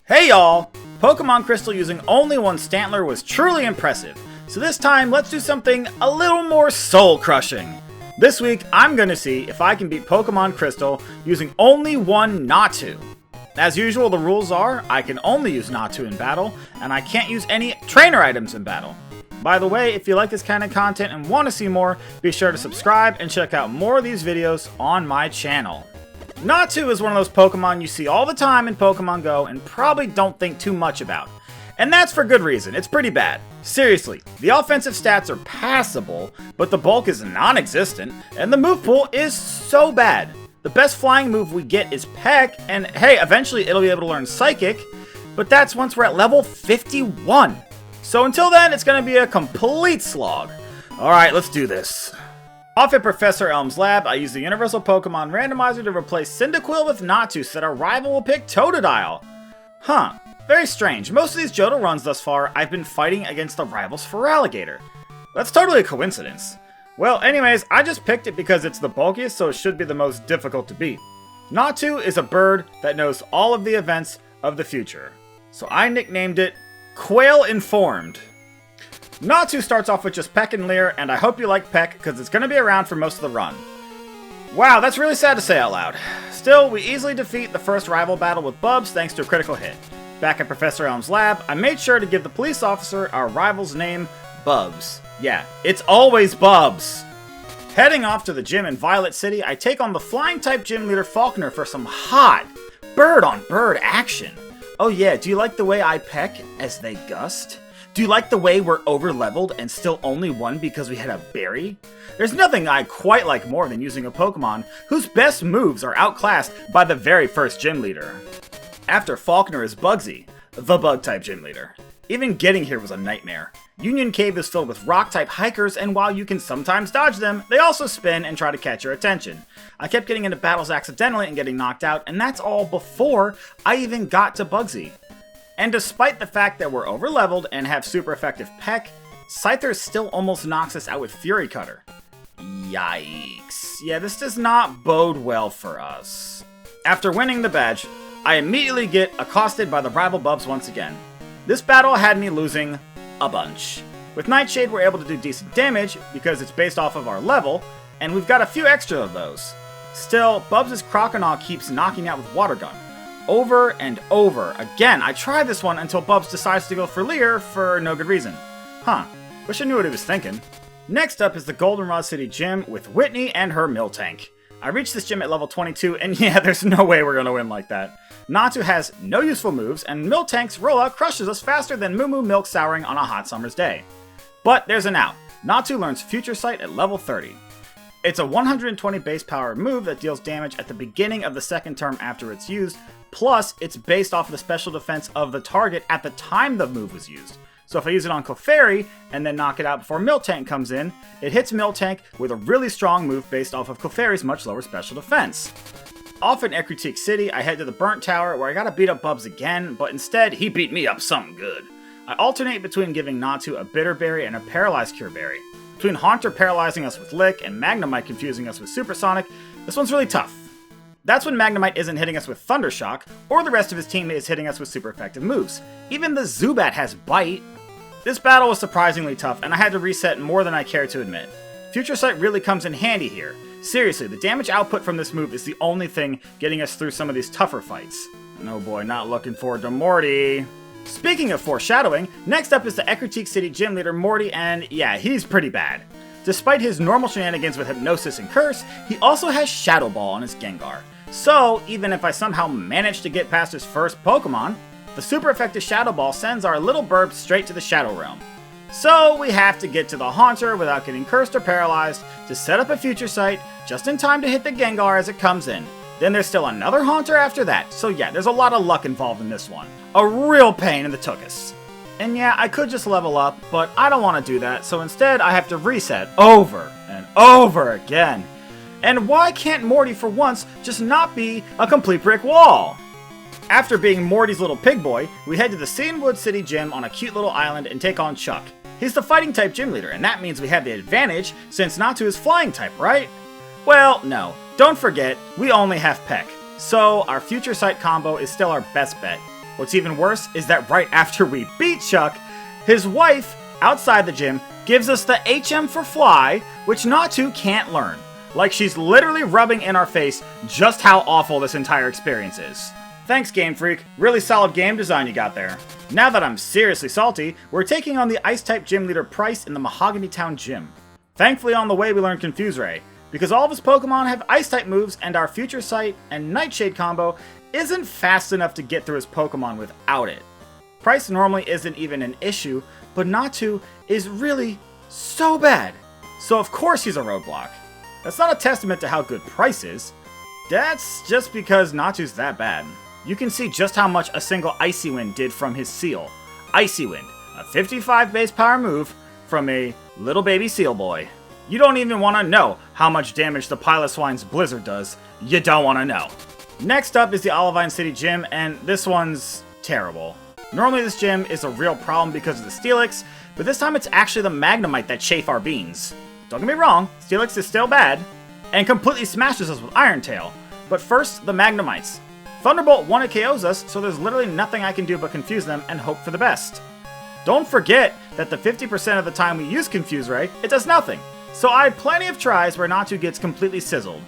Hey y'all! Pokemon Crystal using only one Stantler was truly impressive, so this time let's do something a little more soul-crushing. This week, I'm gonna see if I can beat Pokemon Crystal using only one Natu. As usual, the rules are, I can only use Natu in battle, and I can't use any trainer items in battle. By the way, if you like this kind of content and want to see more, be sure to subscribe and check out more of these videos on my channel. Natu is one of those Pokemon you see all the time in Pokemon Go and probably don't think too much about. And that's for good reason, it's pretty bad. Seriously, the offensive stats are passable, but the bulk is non-existent, and the move pool is so bad. The best flying move we get is Peck, and hey, eventually it'll be able to learn Psychic, but that's once we're at level 51. So until then, it's gonna be a complete slog. Alright, let's do this. Off at Professor Elm's lab, I use the Universal Pokemon Randomizer to replace Cyndaquil with Natu so that our rival will pick Totodile. Huh, very strange. Most of these Johto runs thus far, I've been fighting against the rival's Feraligatr. That's totally a coincidence. Well, anyways, I just picked it because it's the bulkiest, so it should be the most difficult to beat. Natu is a bird that knows all of the events of the future, so I nicknamed it Quail Informed. Natu starts off with just Peck and Leer, and I hope you like Peck, because it's going to be around for most of the run. Wow, that's really sad to say out loud. Still, we easily defeat the first rival battle with Bubs thanks to a critical hit. Back at Professor Elm's lab, I made sure to give the police officer our rival's name, Bubs. Yeah, it's always Bubs! Heading off to the gym in Violet City, I take on the Flying-type gym leader Falkner for some hot, bird-on-bird action. Oh yeah, do you like the way I peck as they gust? Do you like the way we're over-leveled and still only won because we had a berry? There's nothing I quite like more than using a Pokemon whose best moves are outclassed by the very first gym leader. After Falkner is Bugsy, the Bug-type gym leader. Even getting here was a nightmare. Union Cave is filled with Rock-type hikers, and while you can sometimes dodge them, they also spin and try to catch your attention. I kept getting into battles accidentally and getting knocked out, and that's all before I even got to Bugsy. And despite the fact that we're over-leveled and have super effective Peck, Scyther still almost knocks us out with Fury Cutter. Yikes. Yeah, this does not bode well for us. After winning the badge, I immediately get accosted by the rival Bubs once again. This battle had me losing a bunch. With Nightshade, we're able to do decent damage because it's based off of our level, and we've got a few extra of those. Still, Bubs' Croconaw keeps knocking out with Water Gun. Over and over. Again, I tried this one until Bubs decides to go for Leer for no good reason. Huh, wish I knew what he was thinking. Next up is the Goldenrod City Gym with Whitney and her Miltank. I reached this gym at level 22, and yeah, there's no way we're gonna win like that. Natu has no useful moves, and Miltank's Rollout crushes us faster than Moo Moo Milk Souring on a hot summer's day. But there's an out. Natu learns Future Sight at level 30. It's a 120 base power move that deals damage at the beginning of the second term after it's used, plus it's based off of the special defense of the target at the time the move was used. So if I use it on Clefairy and then knock it out before Miltank comes in, it hits Miltank with a really strong move based off of Clefairy's much lower special defense. Off in Ecruteak City, I head to the Burnt Tower where I gotta beat up Bubs again, but instead he beat me up something good. I alternate between giving Natu a Bitter Berry and a Paralyzed Cure Berry. Between Haunter paralyzing us with Lick and Magnemite confusing us with Supersonic, this one's really tough. That's when Magnemite isn't hitting us with Thundershock, or the rest of his team is hitting us with super effective moves. Even the Zubat has Bite. This battle was surprisingly tough, and I had to reset more than I care to admit. Future Sight really comes in handy here. Seriously, the damage output from this move is the only thing getting us through some of these tougher fights. Oh boy, not looking forward to Morty. Speaking of foreshadowing, next up is the Ecruteak City Gym Leader Morty, and yeah, he's pretty bad. Despite his normal shenanigans with Hypnosis and Curse, he also has Shadow Ball on his Gengar. So, even if I somehow manage to get past his first Pokemon, the super effective Shadow Ball sends our little burb straight to the Shadow Realm. So, we have to get to the Haunter without getting cursed or paralyzed to set up a Future Sight just in time to hit the Gengar as it comes in. Then there's still another Haunter after that, so yeah, there's a lot of luck involved in this one. A real pain in the tuchus. And yeah, I could just level up, but I don't want to do that, so instead I have to reset over and over again. And why can't Morty for once just not be a complete brick wall? After being Morty's little pig boy, we head to the Cianwood City Gym on a cute little island and take on Chuck. He's the fighting type gym leader, and that means we have the advantage since Natu is flying type, right? Well, no. Don't forget, we only have Peck. So our Future Sight combo is still our best bet. What's even worse is that right after we beat Chuck, his wife, outside the gym, gives us the HM for Fly, which Natu can't learn. Like she's literally rubbing in our face just how awful this entire experience is. Thanks, Game Freak. Really solid game design you got there. Now that I'm seriously salty, we're taking on the Ice-type gym leader Price in the Mahogany Town Gym. Thankfully on the way we learned Confuse Ray, because all of his Pokemon have Ice-type moves and our Future Sight and Nightshade combo isn't fast enough to get through his Pokemon without it. Price normally isn't even an issue, but Natu is really so bad. So of course he's a roadblock. That's not a testament to how good Price is. That's just because Natu's that bad. You can see just how much a single Icy Wind did from his Seal. Icy Wind, a 55 base power move from a little baby Seal boy. You don't even want to know how much damage the Piloswine's Blizzard does. You don't want to know. Next up is the Olivine City Gym, and this one's terrible. Normally this gym is a real problem because of the Steelix, but this time it's actually the Magnemite that chafe our beans. Don't get me wrong, Steelix is still bad, and completely smashes us with Iron Tail. But first, the Magnemites. Thunderbolt 1 KOs us, so there's literally nothing I can do but confuse them and hope for the best. Don't forget that the 50% of the time we use Confuse Ray, it does nothing. So I had plenty of tries where Natu gets completely sizzled.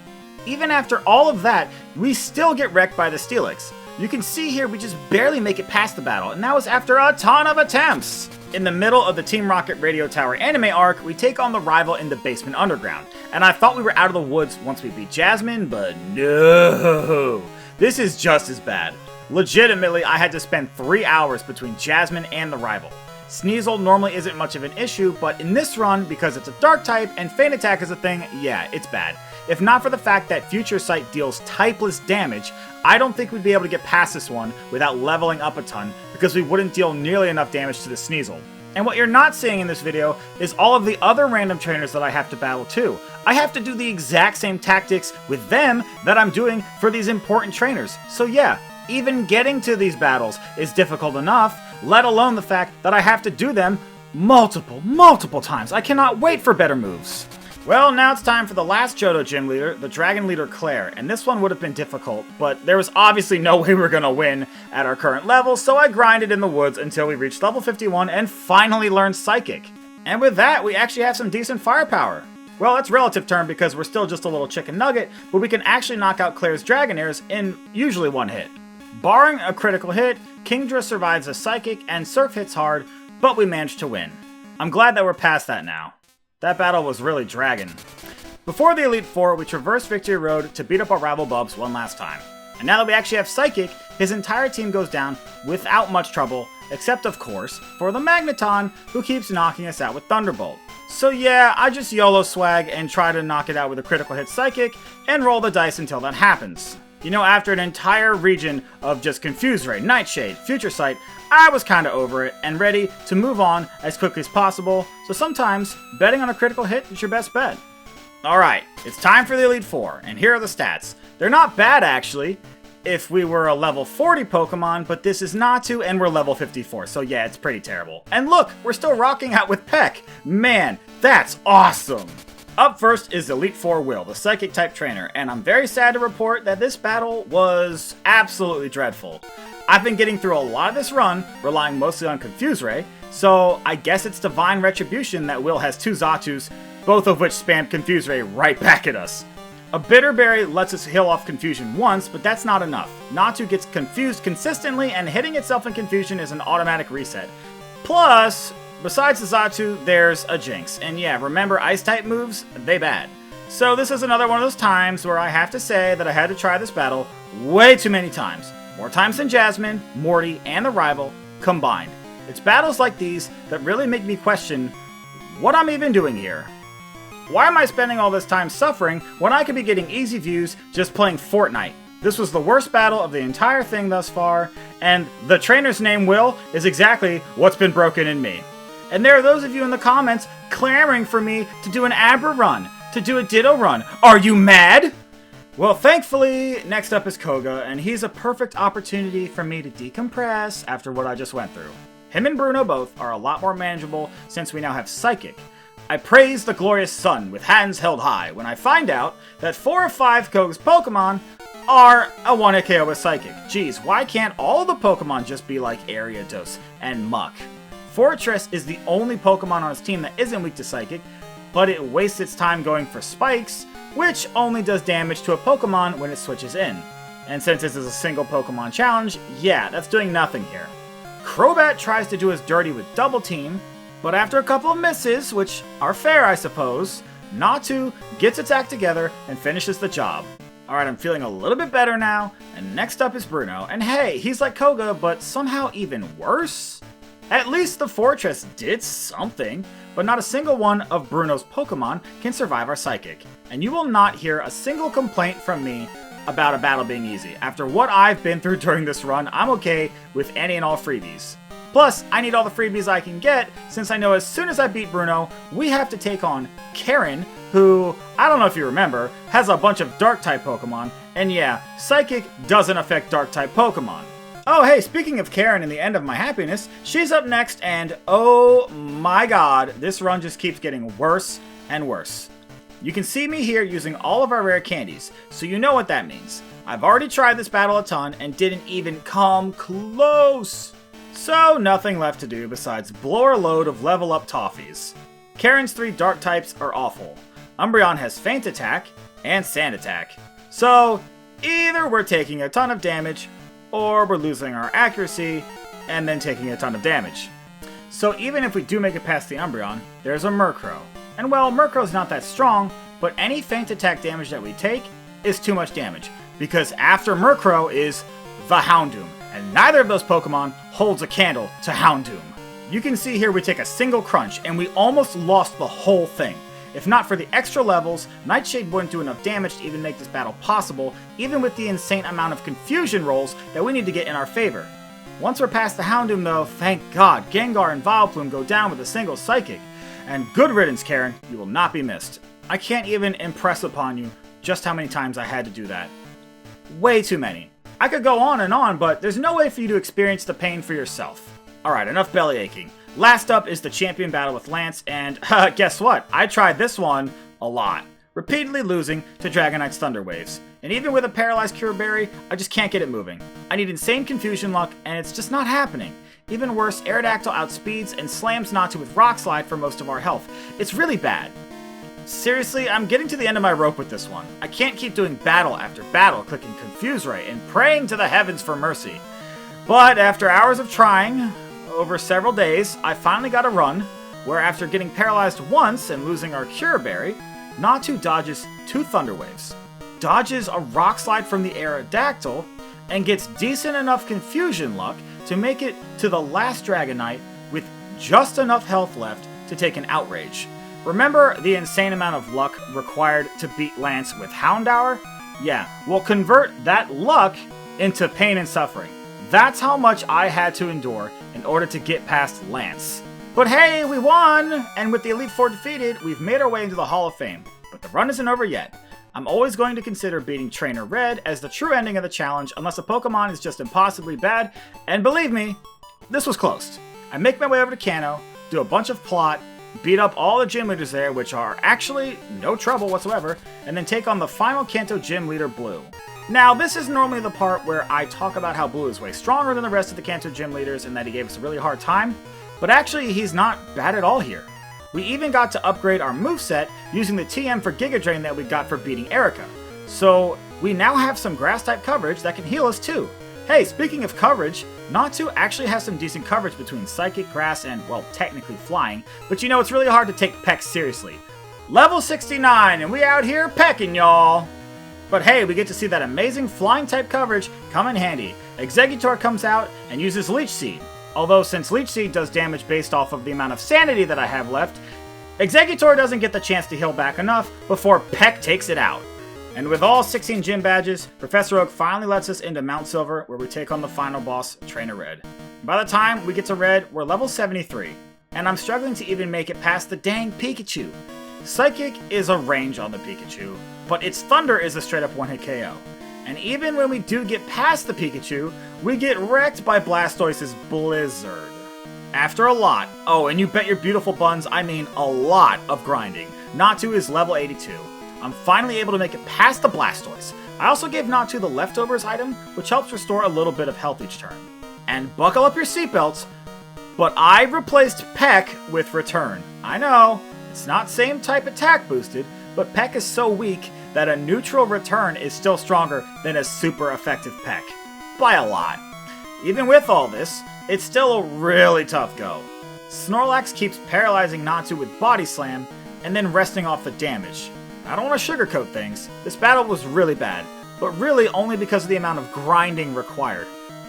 Even after all of that, we still get wrecked by the Steelix. You can see here we just barely make it past the battle, and that was after a ton of attempts. In the middle of the Team Rocket Radio Tower anime arc, we take on the rival in the basement underground, and I thought we were out of the woods once we beat Jasmine, but no. This is just as bad. Legitimately, I had to spend 3 hours between Jasmine and the rival. Sneasel normally isn't much of an issue, but in this run, because it's a dark type and Feint Attack is a thing, yeah, it's bad. If not for the fact that Future Sight deals typeless damage, I don't think we'd be able to get past this one without leveling up a ton, because we wouldn't deal nearly enough damage to the Sneasel. And what you're not seeing in this video is all of the other random trainers that I have to battle too. I have to do the exact same tactics with them that I'm doing for these important trainers. So yeah, even getting to these battles is difficult enough, let alone the fact that I have to do them multiple times. I cannot wait for better moves. Well, now it's time for the last Johto gym leader, the Dragon Leader Claire, and this one would have been difficult, but there was obviously no way we were gonna win at our current level, so I grinded in the woods until we reached level 51 and finally learned Psychic. And with that, we actually have some decent firepower. Well, that's relative term because we're still just a little chicken nugget, but we can actually knock out Claire's Dragonairs in usually one hit. Barring a critical hit, Kingdra survives a Psychic and Surf hits hard, but we managed to win. I'm glad that we're past that now. That battle was really dragging. Before the Elite Four, we traversed Victory Road to beat up our rival Bubs one last time. And now that we actually have Psychic, his entire team goes down without much trouble, except of course, for the Magneton, who keeps knocking us out with Thunderbolt. So yeah, I just YOLO swag and try to knock it out with a critical hit Psychic, and roll the dice until that happens. You know, after an entire region of just Confuse Ray, Nightshade, Future Sight, I was kinda over it and ready to move on as quickly as possible, so sometimes betting on a critical hit is your best bet. Alright, it's time for the Elite Four, and here are the stats. They're not bad actually, if we were a level 40 Pokemon, but this is Natu and we're level 54, so yeah, it's pretty terrible. And look, we're still rocking out with Peck. Man, that's awesome! Up first is Elite Four Will, the Psychic type trainer, and I'm very sad to report that this battle was absolutely dreadful. I've been getting through a lot of this run, relying mostly on Confuse Ray, so I guess it's Divine Retribution that Will has 2 Zatus, both of which spam Confuse Ray right back at us. A Bitter Berry lets us heal off Confusion once, but that's not enough. Natu gets confused consistently, and hitting itself in Confusion is an automatic reset. Plus, besides the Zatu, there's a Jinx. And yeah, remember Ice-type moves? They bad. So this is another one of those times where I have to say that I had to try this battle way too many times. More times than Jasmine, Morty, and the rival combined. It's battles like these that really make me question what I'm even doing here. Why am I spending all this time suffering when I could be getting easy views just playing Fortnite? This was the worst battle of the entire thing thus far, and the trainer's name Will is exactly what's been broken in me. And there are those of you in the comments clamoring for me to do an Abra run, to do a Ditto run. Are you mad? Well, thankfully, next up is Koga, and he's a perfect opportunity for me to decompress after what I just went through. Him and Bruno both are a lot more manageable since we now have Psychic. I praise the glorious sun with hands held high when I find out that 4 of 5 Koga's Pokemon are a 1-hit KO with Psychic. Geez, why can't all the Pokemon just be like Ariados and Muck? Fortress is the only Pokemon on its team that isn't weak to Psychic, but it wastes its time going for Spikes, which only does damage to a Pokemon when it switches in. And since this is a single Pokemon challenge, yeah, that's doing nothing here. Crobat tries to do his dirty with Double Team, but after a couple of misses, which are fair I suppose, Natu gets its act together and finishes the job. Alright, I'm feeling a little bit better now, and next up is Bruno. And hey, he's like Koga, but somehow even worse? At least the Fortress did something, but not a single one of Bruno's Pokemon can survive our Psychic. And you will not hear a single complaint from me about a battle being easy. After what I've been through during this run, I'm okay with any and all freebies. Plus, I need all the freebies I can get, since I know as soon as I beat Bruno, we have to take on Karen, who, I don't know if you remember, has a bunch of Dark-type Pokemon, and yeah, Psychic doesn't affect Dark-type Pokemon. Oh hey, speaking of Karen and the end of my happiness, she's up next, and oh my god, this run just keeps getting worse and worse. You can see me here using all of our rare candies, so you know what that means. I've already tried this battle a ton and didn't even come close. So nothing left to do besides blow our load of level up toffees. Karen's 3 dark types are awful. Umbreon has Feint Attack and Sand Attack. So either we're taking a ton of damage, or we're losing our accuracy and then taking a ton of damage. So even if we do make it past the Umbreon, there's a Murkrow. And well, Murkrow's not that strong, but any Feint Attack damage that we take is too much damage, because after Murkrow is the Houndoom, and neither of those Pokemon holds a candle to Houndoom. You can see here we take a single crunch, and we almost lost the whole thing. If not for the extra levels, Nightshade wouldn't do enough damage to even make this battle possible, even with the insane amount of confusion rolls that we need to get in our favor. Once we're past the Houndoom though, thank God, Gengar and Vileplume go down with a single Psychic. And good riddance, Karen, you will not be missed. I can't even impress upon you just how many times I had to do that. Way too many. I could go on and on, but there's no way for you to experience the pain for yourself. Alright, enough belly aching. Last up is the champion battle with Lance, and guess what? I tried this one a lot. Repeatedly losing to Dragonite's Thunder Waves. And even with a paralyzed Cure Berry, I just can't get it moving. I need insane confusion luck, and it's just not happening. Even worse, Aerodactyl outspeeds and slams Natu with Rock Slide for most of our health. It's really bad. Seriously, I'm getting to the end of my rope with this one. I can't keep doing battle after battle, clicking Confuse Ray and praying to the heavens for mercy. But after hours of trying, over several days, I finally got a run where after getting paralyzed once and losing our Cure Berry, Natu dodges 2 Thunder Waves, dodges a Rock Slide from the Aerodactyl, and gets decent enough confusion luck to make it to the last Dragonite with just enough health left to take an Outrage. Remember the insane amount of luck required to beat Lance with Houndour? Yeah, we'll convert that luck into pain and suffering. That's how much I had to endure in order to get past Lance. But hey, we won! And with the Elite Four defeated, we've made our way into the Hall of Fame. But the run isn't over yet. I'm always going to consider beating Trainer Red as the true ending of the challenge unless a Pokemon is just impossibly bad, and believe me, this was close. I make my way over to Kanto, do a bunch of plot, beat up all the gym leaders there, which are actually no trouble whatsoever, and then take on the final Kanto gym leader, Blue. Now, this is normally the part where I talk about how Blue is way stronger than the rest of the Kanto gym leaders and that he gave us a really hard time, but actually he's not bad at all here. We even got to upgrade our moveset using the TM for Giga Drain that we got for beating Erica. So we now have some grass-type coverage that can heal us too. Hey, speaking of coverage, Natu actually has some decent coverage between Psychic, Grass, and, well, technically Flying, but you know it's really hard to take Peck seriously. Level 69, and we out here pecking, y'all! But hey, we get to see that amazing Flying-type coverage come in handy. Exeggutor comes out and uses Leech Seed. Although since Leech Seed does damage based off of the amount of sanity that I have left, Exeggutor doesn't get the chance to heal back enough before Peck takes it out. And with all 16 gym badges, Professor Oak finally lets us into Mount Silver where we take on the final boss, Trainer Red. By the time we get to Red, we're level 73, and I'm struggling to even make it past the dang Pikachu. Psychic is a range on the Pikachu, but its Thunder is a straight up one-hit KO. And even when we do get past the Pikachu, we get wrecked by Blastoise's Blizzard. After a lot, oh, and you bet your beautiful buns, I mean a lot of grinding, Natu is level 82. I'm finally able to make it past the Blastoise. I also gave Natu the leftovers item, which helps restore a little bit of health each turn. And buckle up your seatbelts, but I replaced Peck with Return. I know, it's not same type attack boosted, but Peck is so weak that a neutral Return is still stronger than a super effective Peck. By a lot. Even with all this, it's still a really tough go. Snorlax keeps paralyzing Natu with Body Slam, and then resting off the damage. I don't want to sugarcoat things, this battle was really bad, but really only because of the amount of grinding required.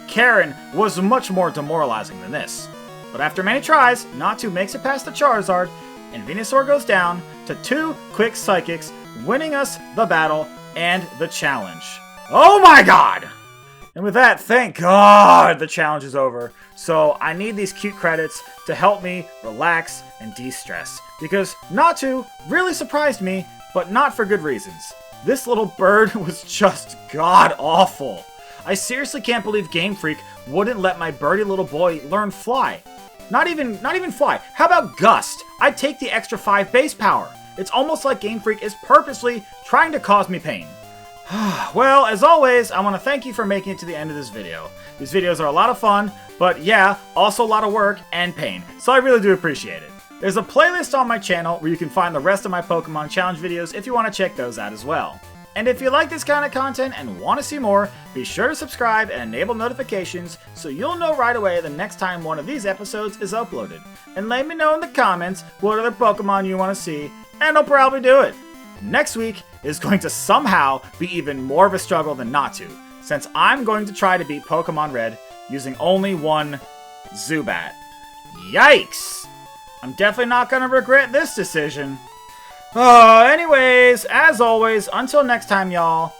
Karen was much more demoralizing than this. But after many tries, Natu makes it past the Charizard, and Venusaur goes down to 2 quick Psychics, winning us the battle and the challenge. Oh my god! And with that, thank God the challenge is over. So I need these cute credits to help me relax and de-stress. Because Natu really surprised me, but not for good reasons. This little bird was just god-awful. I seriously can't believe Game Freak wouldn't let my birdie little boy learn Fly. Not even Fly. How about Gust? I'd take the extra 5 base power. It's almost like Game Freak is purposely trying to cause me pain. Well, as always, I want to thank you for making it to the end of this video. These videos are a lot of fun, but yeah, also a lot of work and pain, so I really do appreciate it. There's a playlist on my channel where you can find the rest of my Pokemon Challenge videos if you want to check those out as well. And if you like this kind of content and want to see more, be sure to subscribe and enable notifications so you'll know right away the next time one of these episodes is uploaded. And let me know in the comments what other Pokemon you want to see, and I'll probably do it. Next week is going to somehow be even more of a struggle than Natu, since I'm going to try to beat Pokemon Red using only one Zubat. Yikes! I'm definitely not going to regret this decision. Anyways, as always, until next time, y'all,